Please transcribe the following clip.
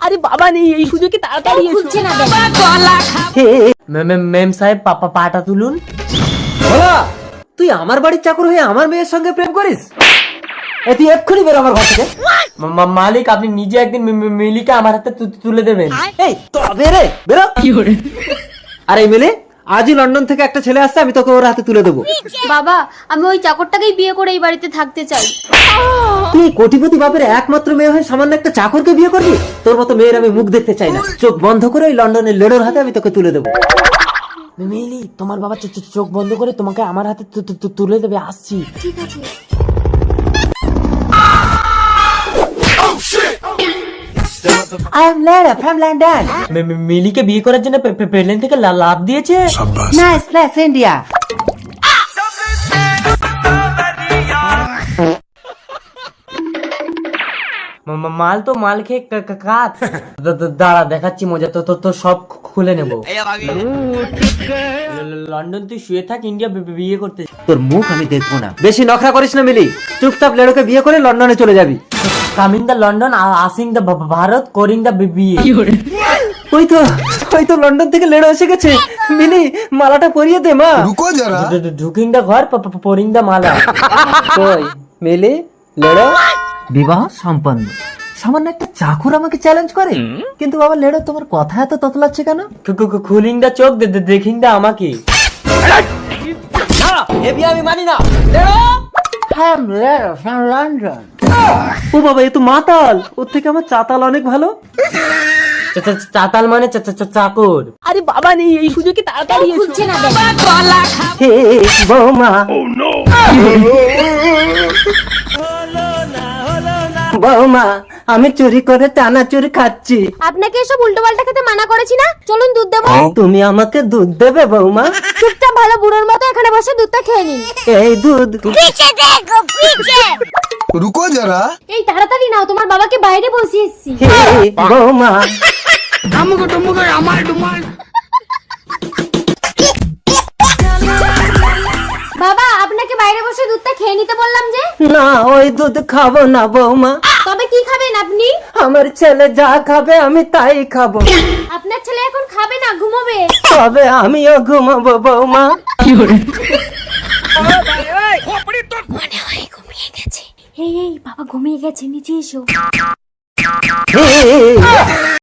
আরে বাবা নেই, এই সুযোগে তাড়াতাড়ি খুলছে না মেম সাহেব পাপা পাটা তুলুন। ভোলা, তুই আমার বাড়ির চাকর হয়ে আমার মেয়ের সঙ্গে প্রেম করিস? তুই এক্ষুনি বেরো আমার ঘর থেকে। মালিক, আপনি নিজে একদিন মিলিকে আমার হাতে তুলে দেবেন। এই তবে রে, বেরো। আরে মিলি, আজই লন্ডন থেকে একটা ছেলে আসছে, আমি তোকে ওর হাতে তুলে দেবো। বাবা, আমি ওই চাকরটাকেই বিয়ে করে এই বাড়িতে থাকতে চাই। তুই কোটিপতি বাপের একমাত্র মেয়ে হয়ে সামান্য একটা চাকরকে বিয়ে করবি? তোর মতো মেয়ের আমি মুখ দেখতে চাই না। চোখ বন্ধ করে ওই লন্ডনের লেডোর হাতে আমি তোকে তুলে দেবো। মিলি, তোমার বাবা চোখ বন্ধ করে তোমাকে আমার হাতে তুলে দেবে। আসছি। ঠিক আছে। I am Lara from London. মিলিকে বিয়ে করার জন্য প্লেন থেকে লাভ দিয়েছে। Nice place, India. মাল তো মাল খেয়ে কাত। দাঁড়া, দেখাচ্ছি মজা। তো সব খুলে নেব। লন্ডন তুই শুয়ে থাক, ইন্ডিয়া বিয়ে করতে। তোর মুখ আমি দেখবো না। বেশি নখরা করিস না মিলি, চুপচাপ লেডোকে বিয়ে করে লন্ডনে চলে যাবি। কামিং দা লন্ডন, আসিং দা ভারত, করিং দা বিয়ে। ওই তো লন্ডন থেকে লেডো এসে গেছে। মিলি, মালাটা পরিয়ে দে মা। ঢুকিং দা ঘর, পরিং দা মালা। কই মিলি, লেডো বিবাহ সম্পন্ন। সামান্য একটা চাকর আমাকে চ্যালেঞ্জ করে, কিন্তু বাবা লেডো তোমার কথা এত ততলাচ্ছে কেন? খুলিং দা চোখ, দেখিং দা আমাকে। আমি মানি না। লন্ডন। ও বাবা, এ তো মাতাল। ওর থেকে আমার চাতাল অনেক ভালো। চাতাল মানে চাকর। আরে বাবা নেই, এই সুযোগে তাড়াতাড়ি খুলছে না হে বৌমা, বৌমা, আমি চুরি করে চানাচুর খাচ্ছি। আপনাকে এসব উল্টো পাল্টা খেতে মানা করেছি না? চলুন দুধ দেবো। তুমি আমাকে দুধ দেবে বৌমা? চুপচাপ ভালো বুড়োর মতো এখানে বসে দুধটা খেয়ে নিন। এই দুধ। रुको जरा। এই তাড়াতাড়ি নাও, তোমার বাবাকে বাইরে বসিয়ে এসেছি। হে বৌমা, বাবা, আপনাকে বাইরে বসে দুধটা খেয়ে নিতে বললাম যে। না, ওই দুধ খাবো না বৌমা। তবে কি খাবেন আপনি? আমার ছেলে যা খাবে আমি তাই খাবো। আপনার ছেলে এখন খাবে না, ঘুমোবে। তবে আমিও ঘুমাবো বৌমা। মনে হয় ঘুমিয়ে গেছে। এই বাবা ঘুমিয়ে গেছে, নিচে এসো। হে